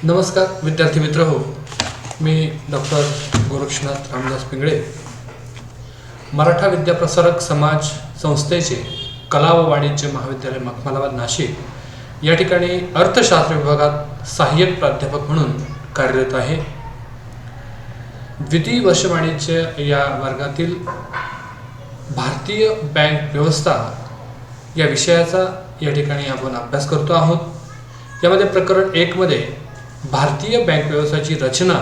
नमस्कार विद्यार्थी मित्र हो, मी डॉक्टर गोरक्षनाथ रामदास पिंगळे, मराठा विद्याप्रसारक समाज संस्थेचे कला व वाणिज्य महाविद्यालय मखमलाबाद नाशिक या ठिकाणी अर्थशास्त्र विभागात सहाय्यक प्राध्यापक म्हणून कार्यरत आहे। द्वितीय वर्ष वाणिज्य या वर्गातील भारतीय बँक व्यवस्था या विषयाचा या ठिकाणी आपण अभ्यास करतो आहोत। यामध्ये प्रकरण 1 मध्ये भारतीय बँक व्यवस्थेची रचना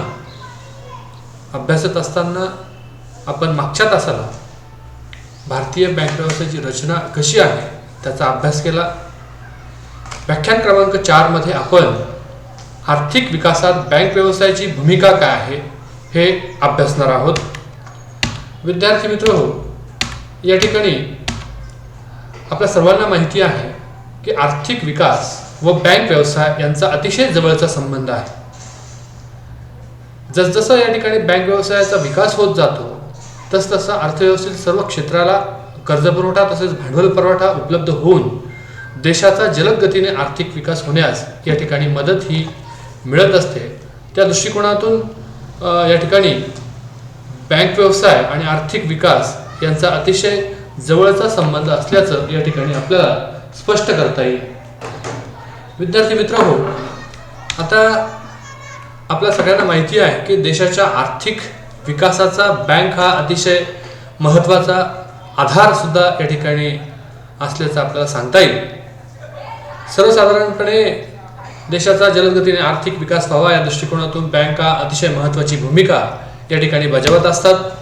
अभ्यासत असताना आपण मागच्या तासाला भारतीय बँक व्यवस्थेची रचना कशी आहे त्याचा अभ्यास केला। व्याख्यान क्रमांक 4 मध्ये आपण आर्थिक विकासात बँक व्यवसायाची भूमिका काय आहे हे अभ्यासणार आहोत। विद्यार्थी मित्र हो, या ठिकाणी आपल्या सर्वांना माहिती आहे की आर्थिक विकास व बँक व्यवसाय यांचा अतिशय जवळचा संबंध आहे। जसजसा या ठिकाणी बँक व्यवसायाचा विकास होत जातो तसतसा अर्थव्यवस्थेतील सर्व क्षेत्राला कर्जपुरवठा तसेच भांडवल पुरवठा उपलब्ध होऊन देशाचा जलद गतीने आर्थिक विकास होण्यास या ठिकाणी मदत ही मिळत असते। त्या दृष्टिकोनातून या ठिकाणी बँक व्यवसाय आणि आर्थिक विकास यांचा अतिशय जवळचा संबंध असल्याचं या ठिकाणी आपल्याला स्पष्ट करता येईल। विद्यार्थी मित्र हो, आता आपल्या सगळ्यांना माहिती आहे की देशाच्या आर्थिक विकासाचा बँक हा अतिशय महत्त्वाचा आधार सुद्धा या ठिकाणी असल्याचं आपल्याला सांगता येईल। सर्वसाधारणपणे देशाचा जलद गतीने आर्थिक विकास व्हावा या दृष्टिकोनातून बँका अतिशय महत्त्वाची भूमिका या ठिकाणी बजावत असतात।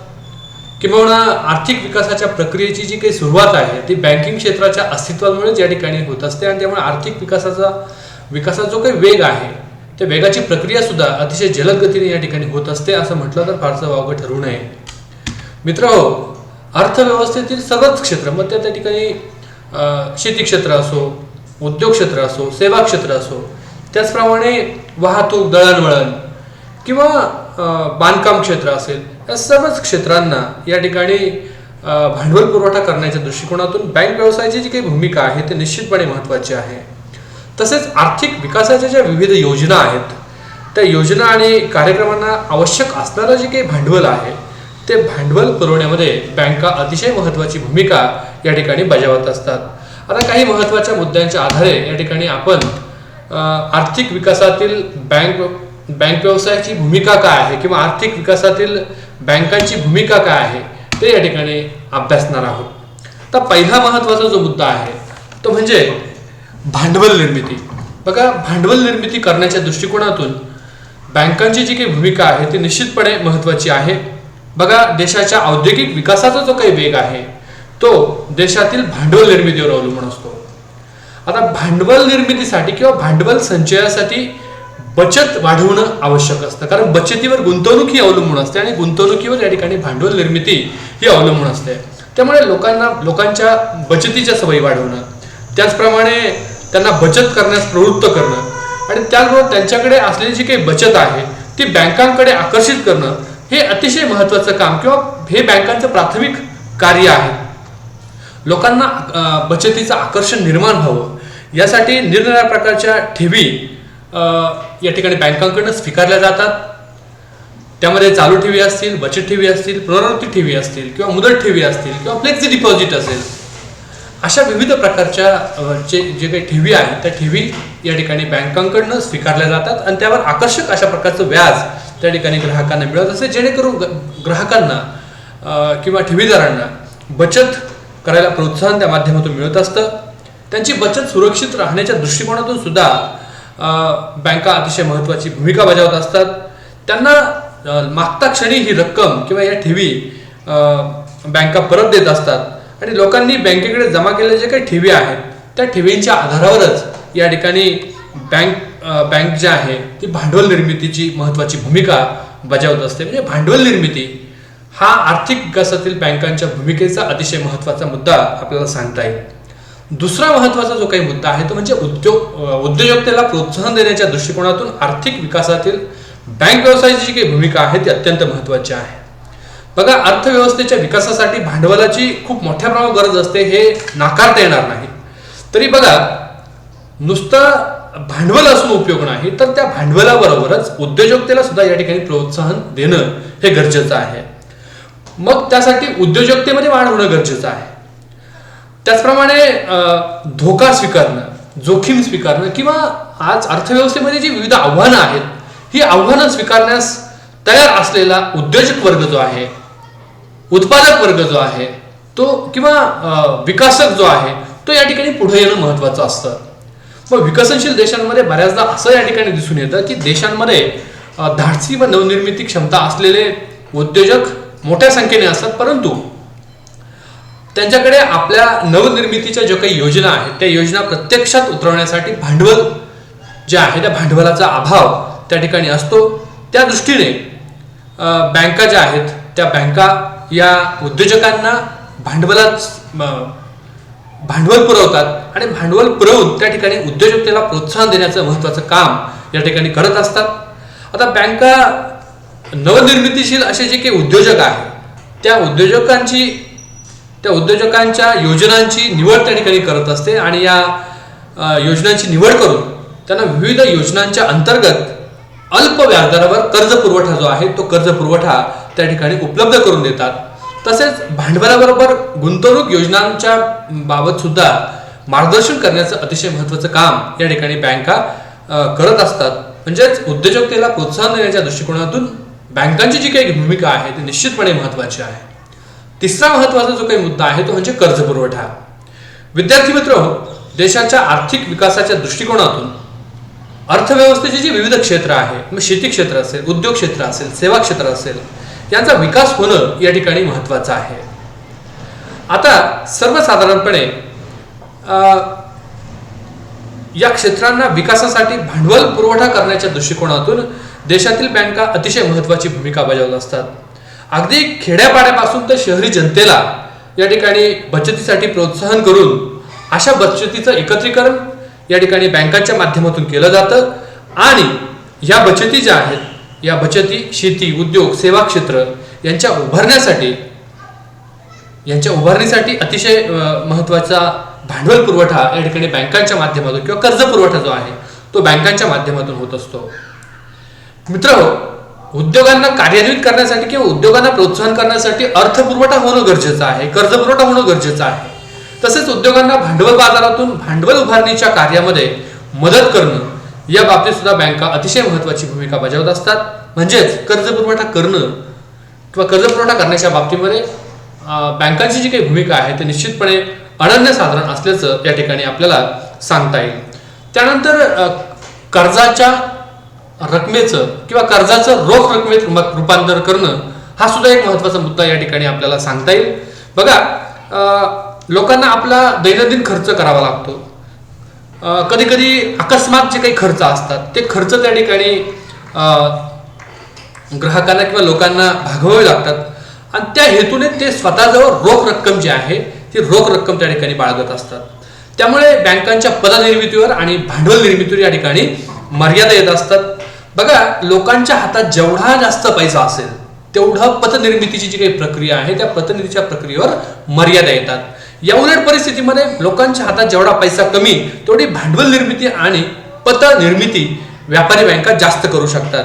किंबहुना आर्थिक विकासाच्या प्रक्रियेची जी काही सुरुवात आहे ती बँकिंग क्षेत्राच्या अस्तित्वामुळेच या ठिकाणी होत असते आणि त्यामुळे आर्थिक विकासाचा जो काही वेग आहे त्या वेगाची प्रक्रिया सुद्धा अतिशय जलद गतीने या ठिकाणी होत असते असं म्हटलं तर फारसं वावगं ठरू नये। मित्र हो, अर्थव्यवस्थेतील सर्वच क्षेत्र मग त्या ठिकाणी शेती क्षेत्र असो, उद्योग क्षेत्र असो, सेवा क्षेत्र असो, त्याचप्रमाणे वाहतूक दळणवळण किंवा बांधकाम क्षेत्र असेल, या सर्वच क्षेत्रांना या ठिकाणी भांडवल पुरवठा करण्याच्या दृष्टिकोनातून बँक व्यवसायाची जी काही भूमिका आहे ते निश्चितपणे महत्त्वाची आहे। तसेच आर्थिक विकासाच्या ज्या विविध योजना आहेत त्या योजना आणि कार्यक्रमांना आवश्यक असणारं जे काही भांडवल आहे ते भांडवल पुरवण्यामध्ये बँका अतिशय महत्त्वाची भूमिका या ठिकाणी बजावत असतात। आता काही महत्त्वाच्या मुद्द्यांच्या आधारे या ठिकाणी आपण आर्थिक विकासातील बँक व्यवसायाची भूमिका काय आहे किंवा आर्थिक विकासातील बँकांची भूमिका काय आहे ते या ठिकाणी अभ्यासणार आहोत। तर पहिला महत्त्वाचा जो मुद्दा आहे तो म्हणजे भांडवल निर्मिती। बघा, भांडवल निर्मिती करण्याच्या दृष्टिकोनातून बँकांची जी काही भूमिका आहे ती निश्चितपणे महत्त्वाची आहे। बघा, देशाच्या औद्योगिक विकासाचा जो काही वेग आहे तो देशातील भांडवल निर्मितीवर अवलंबून असतो। आता भांडवल निर्मितीसाठी किंवा भांडवल संचयासाठी बचत वाढवणं आवश्यक असतं, कारण बचतीवर गुंतवणूक ही अवलंबून असते आणि गुंतवणुकीवर या ठिकाणी भांडवल निर्मिती ही अवलंबून असते। त्यामुळे लोकांच्या बचतीच्या सवयी वाढवणं, त्याचप्रमाणे त्यांना बचत करण्यास प्रवृत्त करणं आणि त्याचबरोबर त्यांच्याकडे असलेली जी काही बचत आहे ती बँकांकडे आकर्षित करणं हे अतिशय महत्त्वाचं काम किंवा हे बँकांचं प्राथमिक कार्य आहे। लोकांना बचतीचं आकर्षण निर्माण व्हावं यासाठी निरनिराळ्या प्रकारच्या ठेवी या ठिकाणी बँकांकडून स्वीकारल्या जातात। त्यामध्ये चालू ठेवी असतील, बचत ठेवी असतील, पुनरावृत्ती ठेवी असतील किंवा मुदत ठेवी असतील किंवा फ्लेक्सी डिपॉझिट असेल, अशा विविध प्रकारच्या जे काही ठेवी आहेत त्या ठेवी या ठिकाणी बँकांकडून स्वीकारल्या जातात आणि त्यावर आकर्षक अशा प्रकारचं व्याज त्या ठिकाणी ग्राहकांना मिळत असते, जेणेकरून ग्राहकांना किंवा ठेवीदारांना बचत करायला प्रोत्साहन त्या माध्यमातून मिळत असतं। त्यांची बचत सुरक्षित राहण्याच्या दृष्टिकोनातून सुद्धा बँका अतिशय महत्त्वाची भूमिका बजावत असतात। त्यांना मागता क्षणी ही रक्कम किंवा या ठेवी बँका परत देत असतात आणि लोकांनी बँकेकडे जमा केलेल्या जे काही ठेवी आहेत त्या ठेवींच्या आधारावरच या ठिकाणी बँक जी आहे ती भांडवल निर्मितीची महत्त्वाची भूमिका बजावत असते। म्हणजे भांडवल निर्मिती हा आर्थिक विकासातील बँकांच्या भूमिकेचा अतिशय महत्त्वाचा मुद्दा आपल्याला सांगता येईल। दुसरा महत्त्वाचा जो काही मुद्दा आहे तो म्हणजे उद्योजकतेला प्रोत्साहन देण्याच्या दृष्टिकोनातून आर्थिक विकासातील बँक व्यवसायाची जी काही भूमिका आहे ती अत्यंत महत्त्वाची आहे। बघा, अर्थव्यवस्थेच्या विकासासाठी भांडवलाची खूप मोठ्या प्रमाणात गरज असते हे नाकारता येणार नाही। तरी बघा, नुसतं भांडवल असून उपयोग नाही, तर त्या भांडवलाबरोबरच उद्योजकतेला सुद्धा या ठिकाणी प्रोत्साहन देणं हे गरजेचं आहे. मग त्यासाठी उद्योजकतेमध्ये वाढ होणं गरजेचं आहे. त्याचप्रमाणे धोका स्वीकारणं, जोखीम स्वीकारणं किंवा आज अर्थव्यवस्थेमध्ये जी विविध आव्हानं आहेत, ही आव्हानं स्वीकारण्यास तयार असलेला उद्योजक वर्ग जो आहे, उत्पादक वर्ग जो आहे तो, किंवा विकासक जो आहे तो या ठिकाणी पुढे येणं महत्वाचं असतं. मग विकसनशील देशांमध्ये बऱ्याचदा असं या ठिकाणी दिसून येतं की देशांमध्ये धाडसी व नवनिर्मिती क्षमता असलेले उद्योजक मोठ्या संख्येने असतात, परंतु त्यांच्याकडे आपल्या नवनिर्मितीच्या ज्या काही योजना आहेत त्या योजना प्रत्यक्षात उतरवण्यासाठी भांडवल जे आहे त्या भांडवलाचा अभाव त्या ठिकाणी असतो. त्या दृष्टीने बँका ज्या आहेत त्या बँका या उद्योजकांना भांडवल पुरवतात आणि भांडवल पुरवून त्या ठिकाणी उद्योजकतेला प्रोत्साहन देण्याचं महत्त्वाचं काम या ठिकाणी करत असतात. आता बँका नवनिर्मितीशील असे जे काही उद्योजक आहेत त्या उद्योजकांच्या योजनांची निवड त्या ठिकाणी करत असते आणि या योजनांची निवड करून त्यांना विविध योजनांच्या अंतर्गत अल्प व्याजदरावर कर्ज पुरवठा जो आहे तो कर्ज पुरवठा त्या ठिकाणी उपलब्ध करून देतात. तसेच भांडवलाबरोबर गुंतवणूक योजनांच्या बाबत सुद्धा मार्गदर्शन करण्याचं अतिशय महत्त्वाचं काम या ठिकाणी बँका करत असतात. म्हणजेच उद्योजकतेला प्रोत्साहन देण्याच्या दृष्टिकोनातून बँकांची जी काही भूमिका आहे ती निश्चितपणे महत्त्वाची आहे. तिसरा महत्त्वाचा जो काही मुद्दा आहे तो म्हणजे कर्ज पुरवठा. विद्यार्थी मित्र, देशाच्या आर्थिक विकासाच्या दृष्टिकोनातून अर्थव्यवस्थेचे जे विविध क्षेत्र आहे, मग शेती क्षेत्र असेल, उद्योग क्षेत्र असेल, सेवा क्षेत्र असेल, यांचा विकास होणं या ठिकाणी महत्त्वाचं आहे. आता सर्वसाधारणपणे या क्षेत्रांना विकासासाठी भांडवल पुरवठा करण्याच्या दृष्टिकोनातून देशातील बँका अतिशय महत्त्वाची भूमिका बजावत असतात. अगदी खेड्यापाड्यापासून तर शहरी जनतेला या ठिकाणी बचतीसाठी प्रोत्साहन करून अशा बचतीचं एकत्रीकरण या ठिकाणी बँकांच्या माध्यमातून केलं जातं आणि या बचती ज्या आहेत या बचती शेती, उद्योग, सेवा क्षेत्र यांच्या उभारणीसाठी अतिशय महत्त्वाचा भांडवल पुरवठा या ठिकाणी बँकांच्या माध्यमातून किंवा कर्ज पुरवठा जो आहे तो बँकांच्या माध्यमातून होत असतो. मित्र, उद्योगांना कार्यान्वित करण्यासाठी किंवा उद्योगांना प्रोत्साहन करण्यासाठी अर्थपुरवठा होणं गरजेचं आहे, कर्ज पुरवठा होणं गरजेचं आहे. तसेच उद्योगांना भांडवल बाजारातून भांडवल उभारणीच्या कार्यामध्ये मदत करणं या बाबतीत सुद्धा बँका अतिशय महत्त्वाची भूमिका बजावत असतात. म्हणजेच कर्ज पुरवठा करणं किंवा कर्ज पुरवठा करण्याच्या बाबतीमध्ये बँकांची जी काही भूमिका आहे ते निश्चितपणे अनन्यसाधारण असल्याचं या ठिकाणी आपल्याला सांगता येईल. त्यानंतर कर्जाच्या रकमेचं किंवा कर्जाचं रोख रकमेत रूपांतर करणं हा सुद्धा एक महत्त्वाचा मुद्दा या ठिकाणी आपल्याला सांगता येईल. बघा, लोकांना आपला दैनंदिन खर्च करावा लागतो. कधी कधी अकस्मात जे काही खर्च असतात ते खर्च त्या ठिकाणी ग्राहकांना किंवा लोकांना भागवावे लागतात आणि त्या हेतूने ते स्वतःजवळ रोख रक्कम जी आहे ती रोख रक्कम त्या ठिकाणी बाळगत असतात. त्यामुळे बँकांच्या पतनिर्मितीवर आणि भांडवल निर्मितीवर या ठिकाणी मर्यादा येत असतात. बघा, लोकांच्या हातात जेवढा जास्त पैसा असेल तेवढं पतनिर्मितीची जी काही प्रक्रिया आहे त्या पतनिर्मितीच्या प्रक्रियेवर मर्यादा येतात. या उलट परिस्थितीमध्ये लोकांच्या हातात जेवढा पैसा कमी तेवढी भांडवल निर्मिती आणि पतनिर्मिती व्यापारी बँका जास्त करू शकतात.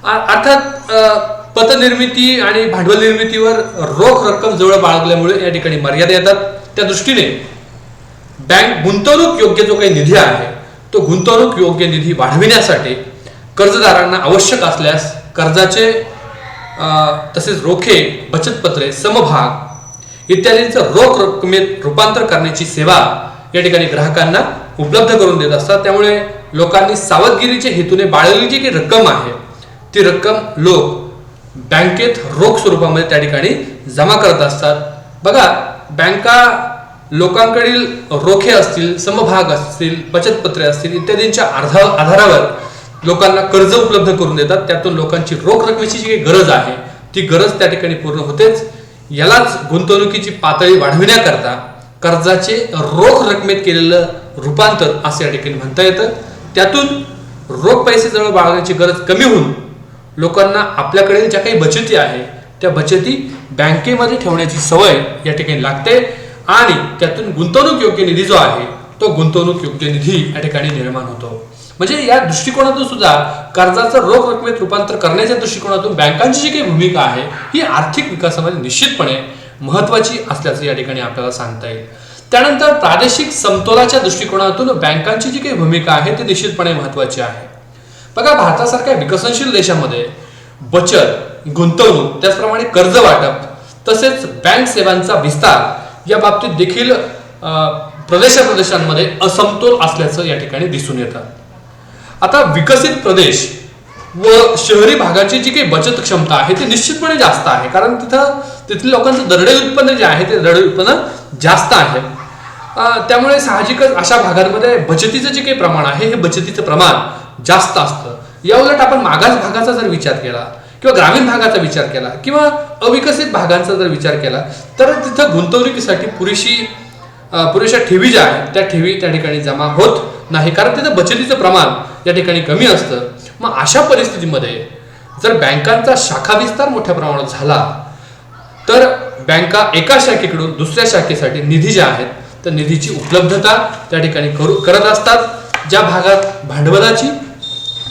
अर्थात पतनिर्मिती आणि भांडवल निर्मितीवर रोख रक्कम जवळ बाळगल्यामुळे या ठिकाणी मर्यादा येतात. त्या दृष्टीने बँक गुंतवणूक योग्य जो काही निधी आहे तो गुंतवणूक योग्य निधी वाढविण्यासाठी कर्जदारांना आवश्यक असल्यास कर्जाचे तसेच रोखे, बचतपत्रे, समभाग इत्यादींचं रोख रकमेत रूपांतर करण्याची सेवा या ठिकाणी ग्राहकांना उपलब्ध करून देत असतात. त्यामुळे लोकांनी सावधगिरीच्या हेतूने बाळगलेली जी काही रक्कम आहे ती रक्कम लोक बँकेत रोख स्वरूपामध्ये त्या ठिकाणी जमा करत असतात. बघा, बँका लोकांकडील रोखे असतील, समभाग असतील, बचतपत्रे असतील इत्यादींच्या आधारावर लोकांना कर्ज उपलब्ध करून देतात. त्यातून लोकांची रोख रकमेची जी काही गरज आहे ती गरज त्या ठिकाणी पूर्ण होतेच. यालाच गुंतवणुकीची पातळी वाढविण्याकरता कर्जाचे रोख रकमेत केलेलं रूपांतर असं या ठिकाणी म्हणता येतं. त्यातून रोख पैसे जवळ बाळगण्याची गरज कमी होऊन लोकांना आपल्याकडे ज्या काही बचती आहे त्या बचती बँकेमध्ये ठेवण्याची सवय या ठिकाणी लागते आणि त्यातून गुंतवणूक योग्य निधी जो आहे तो गुंतवणूक योग्य निधी या ठिकाणी निर्माण होतो. म्हणजे या दृष्टिकोनातून सुद्धा कर्जाचं रोख रकमेत रूपांतर करण्याच्या दृष्टिकोनातून बँकांची जी काही भूमिका आहे ही आर्थिक विकासामध्ये निश्चितपणे महत्वाची असल्याचं या ठिकाणी आपल्याला सांगता येईल. त्यानंतर प्रादेशिक समतोलाच्या दृष्टिकोनातून बँकांची जी काही भूमिका आहे ती निश्चितपणे महत्वाची आहे. बघा, भारतासारख्या विकसनशील देशामध्ये बचत, गुंतवणूक, त्याचप्रमाणे कर्ज वाटप तसेच बँक सेवांचा विस्तार या बाबतीत देखील प्रदेशांमध्ये असमतोल असल्याचं या ठिकाणी दिसून येतं. आता विकसित प्रदेश व शहरी भागाची जी काही बचत क्षमता आहे ती निश्चितपणे जास्त आहे, कारण तिथल्या लोकांचं दरडोई उत्पन्न जे आहे ते दरडोई उत्पन्न जास्त आहे. त्यामुळे साहजिकच अशा भागांमध्ये बचतीचं जे काही प्रमाण आहे हे बचतीचं प्रमाण जास्त असतं. या उलट आपण मागास भागाचा जर विचार केला किंवा ग्रामीण भागाचा विचार केला किंवा अविकसित भागांचा जर विचार केला तर तिथं गुंतवणुकीसाठी पुरेशा ठेवी ज्या आहेत त्या ठेवी त्या ठिकाणी जमा होत नाही, कारण तिथं बचतीचं प्रमाण या ठिकाणी कमी असतं. मग अशा परिस्थितीमध्ये जर बँकांचा शाखा विस्तार मोठ्या प्रमाणात झाला तर बँका एका शाखेकडून दुसऱ्या शाखेसाठी निधी ज्या आहेत तर निधीची उपलब्धता त्या ठिकाणी करत असतात. ज्या भागात भांडवलाची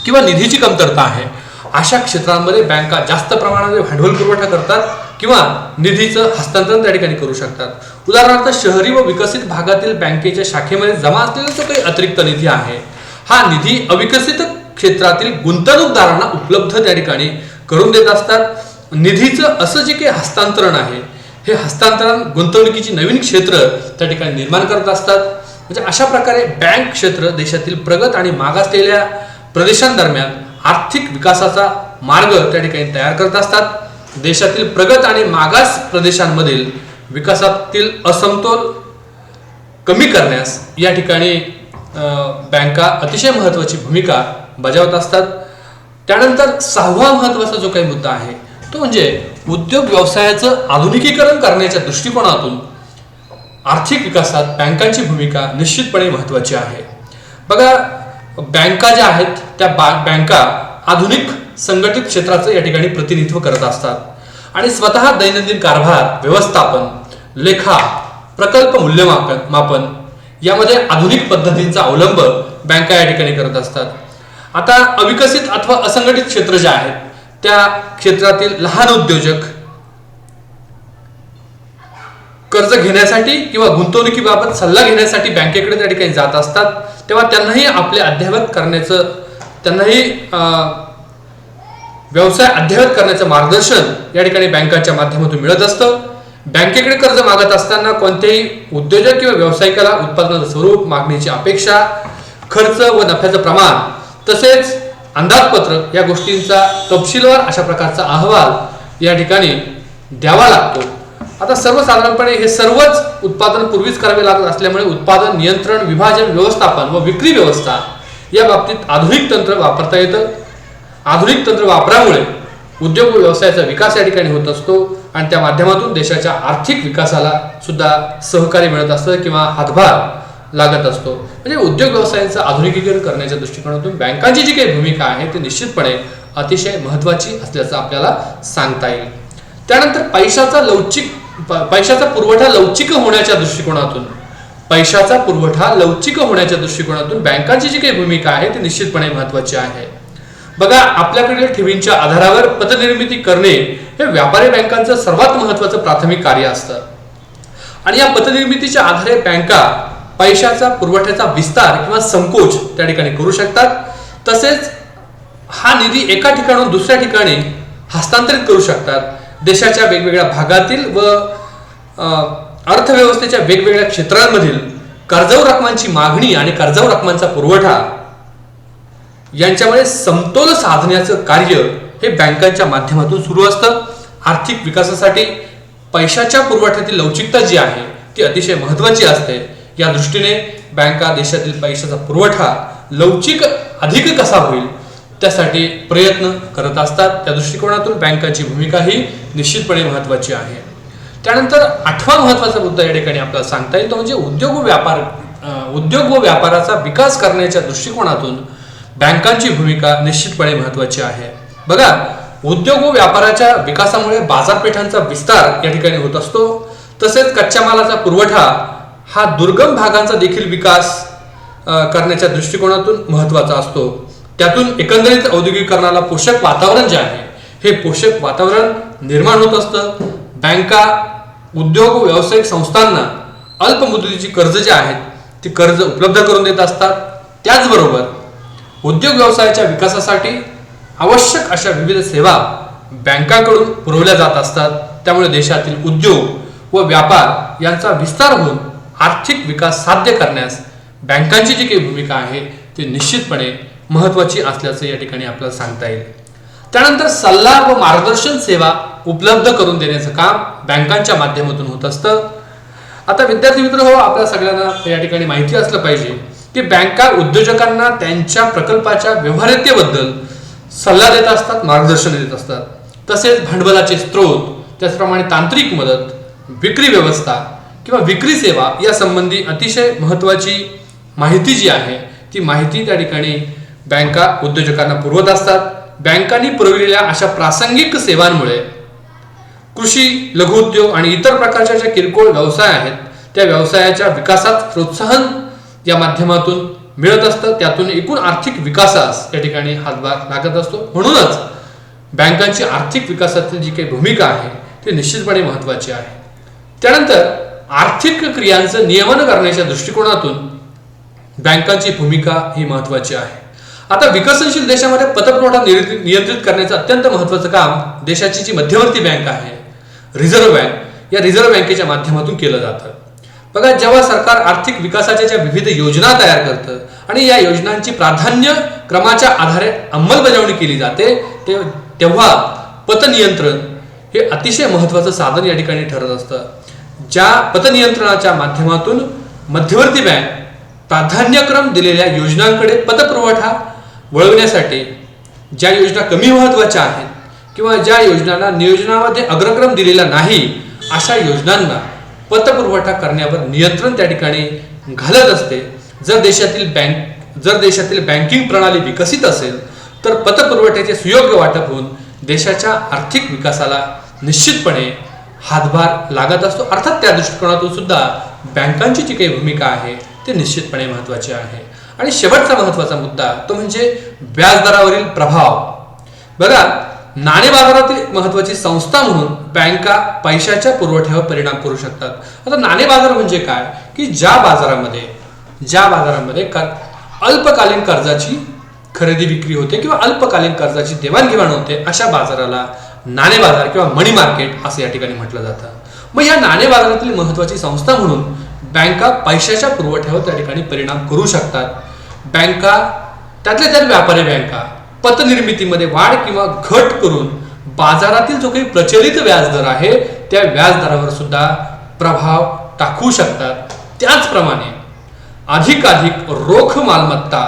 किंवा निधीची कमतरता आहे अशा क्षेत्रांमध्ये बँका जास्त प्रमाणामध्ये भांडवल पुरवठा करतात किंवा निधीचं हस्तांतरण त्या ठिकाणी करू शकतात. उदाहरणार्थ शहरी व विकसित भागातील बँकेच्या शाखेमध्ये जमा असलेला जो काही अतिरिक्त निधी आहे हा निधी अविकसित क्षेत्रातील गुंतवणूकदारांना उपलब्ध त्या ठिकाणी करून देत असतात. निधीचं असं जे काही हस्तांतरण आहे हे हस्तांतरण गुंतवणुकीची नवीन क्षेत्र त्या ठिकाणी निर्माण करत असतात. म्हणजे अशा प्रकारे बँक क्षेत्र देशातील प्रगत आणि मागासलेल्या प्रदेशांदरम्यान आर्थिक विकासाचा मार्ग त्या ठिकाणी तयार करत असतात. देशातील प्रगत आणि मागास प्रदेशांमधील विकासातील असमतोल कमी करण्यास या ठिकाणी बँका अतिशय महत्त्वाची भूमिका बजावत असतात. त्यानंतर सहावा महत्त्वाचा जो काही मुद्दा आहे तो म्हणजे उद्योग व्यवसायाचं आधुनिकीकरण करण्याच्या दृष्टिकोनातून आर्थिक विकासात बँकांची भूमिका निश्चितपणे महत्त्वाची आहे. बघा, बँका ज्या आहेत त्या बँका आधुनिक संघटित क्षेत्राचं या ठिकाणी प्रतिनिधित्व करत असतात आणि स्वतः दैनंदिन कारभार, व्यवस्थापन, लेखा, प्रकल्प मूल्यमापन यामध्ये आधुनिक पद्धतींचा अवलंब बँका या ठिकाणी करत असतात. आता अविकसित अथवा असंघटित क्षेत्र जे आहेत त्या क्षेत्रातील लहान उद्योजक कर्ज घेण्यासाठी किंवा गुंतवणुकीबाबत सल्ला घेण्यासाठी बँकेकडे त्या ठिकाणी जात असतात. तेव्हा त्यांनाही आपले अद्ययावत करण्याचं व्यवसाय अद्ययावत करण्याचं मार्गदर्शन या ठिकाणी बँकांच्या माध्यमातून मिळत असतं. बँकेकडे कर्ज मागत असताना कोणत्याही उद्योजक किंवा व्यावसायिकाला उत्पादनाचं स्वरूप, मागणीची अपेक्षा, खर्च व नफ्याचं प्रमाण तसेच अंदाजपत्रक या गोष्टींचा तपशीलवार अशा प्रकारचा अहवाल या ठिकाणी द्यावा लागतो. आता सर्वसाधारणपणे हे सर्वच उत्पादन पूर्वीच करावे लागत असल्यामुळे उत्पादन नियंत्रण, विभाजन, व्यवस्थापन व विक्री व्यवस्था या बाबतीत आधुनिक तंत्र वापरता येतं. आधुनिक तंत्र वापरामुळे उद्योग व व्यवसायाचा विकास या ठिकाणी होत असतो आणि त्या माध्यमातून देशाच्या आर्थिक विकासाला सुद्धा सहकार्य मिळत असतं किंवा हातभार लागत असतो. म्हणजे उद्योग व्यवसायाचं आधुनिकीकरण करण्याच्या दृष्टिकोनातून बँकांची जी काही भूमिका आहे ती निश्चितपणे अतिशय महत्त्वाची असल्याचं आपल्याला सांगता येईल. त्यानंतर पैशाचा पुरवठा लवचिक होण्याच्या दृष्टिकोनातून बँकांची जी काही भूमिका आहे ती निश्चितपणे महत्त्वाची आहे. बघा, आपल्याकडे ठेवींच्या आधारावर पतनिर्मिती करणे हे व्यापारी बँकांचं सर्वात महत्त्वाचं प्राथमिक कार्य असतं आणि या पतनिर्मितीच्या आधारे बँका पैशाचा पुरवठ्याचा विस्तार किंवा संकोच त्या ठिकाणी करू शकतात. तसेच हा निधी एका ठिकाणाहून दुसऱ्या ठिकाणी हस्तांतरित करू शकतात. देशाच्या वेगवेगळ्या भागातील व अर्थव्यवस्थेच्या वेगवेगळ्या क्षेत्रांमधील कर्जाऊ रकमांची मागणी आणि कर्जाऊ रकमांचा पुरवठा यांच्यामुळे समतोल साधण्याचं कार्य हे बँकांच्या माध्यमातून सुरू असतं. आर्थिक विकासासाठी पैशाच्या पुरवठ्यातील लवचिकता जी आहे ती अतिशय महत्त्वाची असते. या दृष्टीने बँका देशातील पैशाचा पुरवठा लवचिक अधिक कसा होईल त्यासाठी प्रयत्न करत असतात. त्या दृष्टिकोनातून बँकांची भूमिका ही निश्चितपणे महत्त्वाची आहे. त्यानंतर आठवा महत्त्वाचा मुद्दा या ठिकाणी आपल्याला सांगता येईल तो म्हणजे उद्योग व व्यापाराचा विकास करण्याच्या दृष्टिकोनातून बँकांची भूमिका निश्चितपणे महत्त्वाची आहे. बघा, उद्योग व व्यापाराच्या विकासामुळे बाजारपेठांचा विस्तार या ठिकाणी होत असतो. तसेच कच्च्या मालाचा पुरवठा हा दुर्गम भागांचा देखील विकास करण्याच्या दृष्टिकोनातून महत्त्वाचा असतो. त्यातून एकंदरीत औद्योगिकरणाला पोषक वातावरण जे आहे हे पोषक वातावरण निर्माण होत असतं. बँका उद्योग व व्यावसायिक संस्थांना अल्प मुदतीची कर्ज जे आहेत ती कर्ज उपलब्ध करून देत असतात. त्याचबरोबर उद्योग व्यवसायाच्या विकासासाठी आवश्यक अशा विविध सेवा बँकांकडून पुरवल्या जात असतात. त्यामुळे देशातील उद्योग व व्यापार यांचा विस्तार होऊन आर्थिक विकास साध्य करण्यास बँकांची जी काही भूमिका आहे ती निश्चितपणे महत्त्वाची असल्याचं या ठिकाणी आपल्याला सांगता येईल. त्यानंतर सल्ला व मार्गदर्शन सेवा उपलब्ध करून देण्याचं काम बँकांच्या माध्यमातून होत असतं. आता विद्यार्थी मित्र हो, आपल्या सगळ्यांना या ठिकाणी माहिती असलं पाहिजे की बँका उद्योजकांना त्यांच्या प्रकल्पाच्या व्यवहार्यतेबद्दल सल्ला देत असतात, मार्गदर्शन देत असतात. तसेच भांडवलाचे स्रोत, त्याचप्रमाणे तांत्रिक मदत, विक्री व्यवस्था किंवा विक्री सेवा या संबंधी अतिशय महत्त्वाची माहिती जी आहे ती माहिती त्या ठिकाणी बँका उद्योजकांना पुरवत असतात. बँकांनी पुरविलेल्या अशा प्रासंगिक सेवांमुळे कृषी, लघुउद्योग आणि इतर प्रकारच्या ज्या किरकोळ व्यवसाय आहेत त्या व्यवसायाच्या विकासात प्रोत्साहन या माध्यमातून मिळत असतं. त्यातून एकूण आर्थिक विकासास या ठिकाणी हातभार लागत असतो. म्हणूनच बँकांची आर्थिक विकासातील जी काही भूमिका आहे ती निश्चितपणे महत्त्वाची आहे. त्यानंतर आर्थिक क्रियांचं नियमन करण्याच्या दृष्टिकोनातून बँकांची भूमिका ही महत्त्वाची आहे. आता विकसनशील देशामध्ये पतपुरवठा नियंत्रित करण्याचं अत्यंत महत्त्वाचं काम देशाची जी मध्यवर्ती बँक आहे, रिझर्व्ह बँक, या रिझर्व्ह बँकेच्या माध्यमातून केलं जातं. बघा, जेव्हा सरकार आर्थिक विकासाच्या ज्या विविध योजना तयार करतं आणि या योजनांची प्राधान्य क्रमाच्या आधारे अंमलबजावणी केली जाते तेव्हा पतनियंत्रण हे अतिशय महत्त्वाचं साधन या ठिकाणी ठरत असतं. ज्या पतनियंत्रणाच्या माध्यमातून मध्यवर्ती बँक प्राधान्यक्रम दिलेल्या योजनांकडे पतपुरवठा वळवण्यासाठी ज्या योजना कमी महत्त्वाच्या आहेत किंवा ज्या योजनांना नियोजनामध्ये अग्रक्रम दिलेला नाही अशा योजनांना पतपुरवठा करण्यावर नियंत्रण त्या ठिकाणी घालत असते. जर देशातील बँकिंग प्रणाली विकसित असेल तर पतपुरवठ्याचे सुयोग्य वाटप होऊन देशाच्या आर्थिक विकासाला निश्चितपणे हातभार लागत असतो. अर्थात त्या दृष्टिकोनातून सुद्धा बँकांची जी काही भूमिका आहे ते निश्चितपणे महत्त्वाचे आहे. आणि शेवटचा महत्त्वाचा मुद्दा तो म्हणजे व्याजदरावरील प्रभाव. बघा, नाणे बाजारातील महत्त्वाची संस्था म्हणून बँका पैशाच्या पुरवठ्यावर परिणाम करू शकतात. आता नाणे बाजार म्हणजे काय की ज्या बाजारामध्ये अल्पकालीन कर्जाची खरेदी विक्री होते किंवा अल्पकालीन कर्जाची देवाणघेवाण होते अशा बाजाराला नाणे बाजार किंवा मनी मार्केट असं या ठिकाणी म्हटलं जातं. मग या नाणे बाजारातील महत्त्वाची संस्था म्हणून बँका पैशाच्या पुरवठ्यावर त्या ठिकाणी परिणाम करू शकतात. बँका, त्यातल्या त्यात व्यापारी बँका, पतनिर्मितीमध्ये वाढ किंवा घट करून बाजारातील जो काही प्रचलित व्याजदर आहे त्या व्याजदरावर सुद्धा प्रभाव टाकू शकतात. त्याचप्रमाणे अधिकाधिक रोख मालमत्ता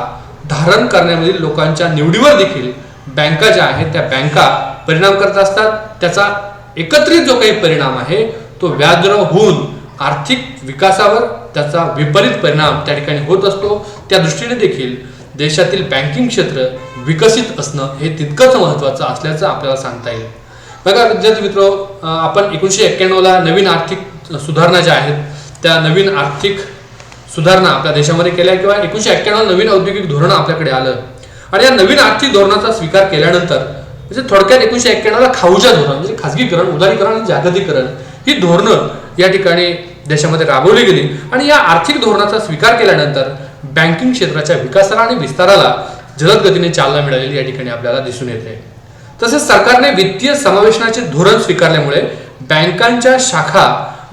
धारण करण्यामधील लोकांच्या निवडीवर देखील बँका ज्या आहेत त्या बँका परिणाम करत असतात. त्याचा एकत्रित जो काही परिणाम आहे तो व्याजदर होऊन आर्थिक विकासावर त्याचा विपरीत परिणाम त्या ठिकाणी होत असतो. त्या दृष्टीने देखील देशातील बँकिंग क्षेत्र विकसित असणं हे तितकंच महत्त्वाचं असल्याचं आपल्याला सांगता येईल. बघा विद्यार्थी मित्र, आपण 1991ला नवीन आर्थिक सुधारणा ज्या आहेत त्या नवीन आर्थिक सुधारणा आपल्या देशामध्ये केल्या किंवा 1991 नवीन औद्योगिक धोरण आपल्याकडे आलं आणि या नवीन आर्थिक धोरणाचा स्वीकार केल्यानंतर म्हणजे थोडक्यात 1991ला खाऊच्या धोरण म्हणजे खाजगीकरण, उदारीकरण आणि जागतिकीकरण ही धोरणं या ठिकाणी देशामध्ये राबवली गेली आणि या आर्थिक धोरणाचा स्वीकार केल्यानंतर बँकिंग क्षेत्राच्या विकासाला आणि विस्ताराला जलद गतीने चालना मिळालेली या ठिकाणी आपल्याला दिसून येते. तसेच सरकारने वित्तीय समावेशनाचे धोरण स्वीकारल्यामुळे बँकांच्या शाखा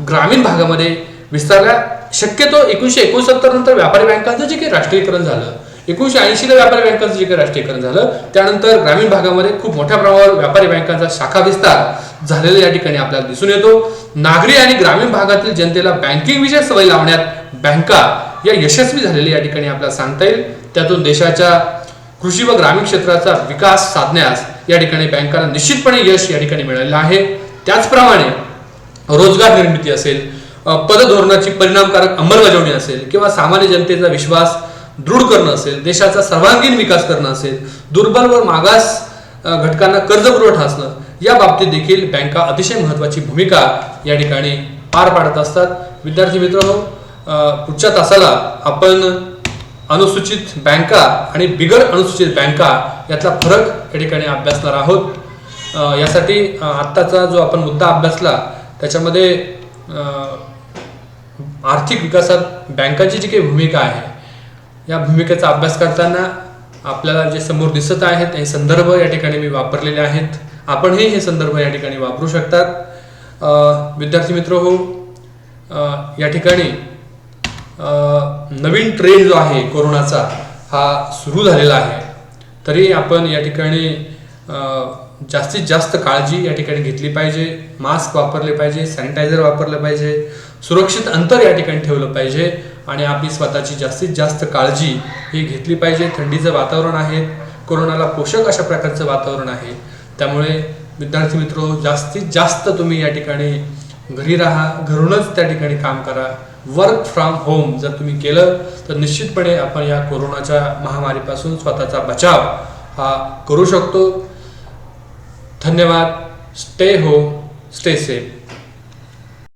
ग्रामीण भागामध्ये विस्तारल्या. शक्यतो 1969 नंतर व्यापारी बँकांचं जे काही राष्ट्रीयकरण झालं, 1980ला व्यापारी बँकांचं जे काही राष्ट्रीयकरण झालं त्यानंतर ग्रामीण भागामध्ये खूप मोठ्या प्रमाणावर व्यापारी बँकांचा शाखा विस्तार झालेला या ठिकाणी आपल्याला दिसून येतो. नागरी आणि ग्रामीण भागातील जनतेला बँकिंग विषयक सवय लावण्यात बँका या यशस्वी झालेल्या या ठिकाणी आपल्याला सांगता येईल. त्यातून देशाच्या कृषी व ग्रामीण क्षेत्राचा विकास साधण्यास या ठिकाणी बँकांना निश्चितपणे यश या ठिकाणी मिळालेलं आहे. त्याचप्रमाणे रोजगार निर्मिती असेल, पतधोरणाची परिणामकारक अंमलबजावणी असेल किंवा सामान्य जनतेचा विश्वास दृढ करणं असेल, देशाचा सर्वांगीण विकास करणं असेल, दुर्बल व मागास घटकांना कर्ज पुरवठा असणं या बाबतीत देखील बँका अतिशय महत्त्वाची भूमिका या ठिकाणी पार पाडत असतात. विद्यार्थी मित्रांनो, पुढच्या तासाला आपण अनुसूचित बँका आणि बिगर अनुसूचित बँका यातला फरक या ठिकाणी अभ्यासणार आहोत. यासाठी आत्ताचा जो आपण मुद्दा अभ्यासला त्याच्यामध्ये आर्थिक विकासात बँकांची जी काही भूमिका आहे या भूमिकेचा अभ्यास करताना आपल्याला जे समोर दिसत आहेत हे संदर्भ या ठिकाणी मी वापरलेले आहेत. आपणही हे संदर्भ या ठिकाणी वापरू शकतात. विद्यार्थी मित्र हो, या ठिकाणी नवीन ट्रेंड जो आहे कोरोनाचा हा सुरू झालेला आहे, तरी आपण या ठिकाणी जास्तीत जास्त काळजी या ठिकाणी घेतली पाहिजे. मास्क वापरले पाहिजे, सॅनिटायझर वापरलं पाहिजे, सुरक्षित अंतर या ठिकाणी ठेवलं पाहिजे आणि आपली स्वतःची जास्तीत जास्त काळजी ही घेतली पाहिजे. थंडीचं वातावरण आहे, कोरोनाला पोषक अशा प्रकारचं वातावरण आहे. त्यामुळे विद्यार्थी मित्र जास्तीत जास्त तुम्ही या ठिकाणी घरी राहा, घरूनच त्या ठिकाणी काम करा. वर्क फ्रॉम होम जर तुम्ही केलं तर निश्चितपणे आपण या कोरोनाच्या महामारीपासून स्वतःचा बचाव हा करू शकतो. धन्यवाद. Stay home, stay safe.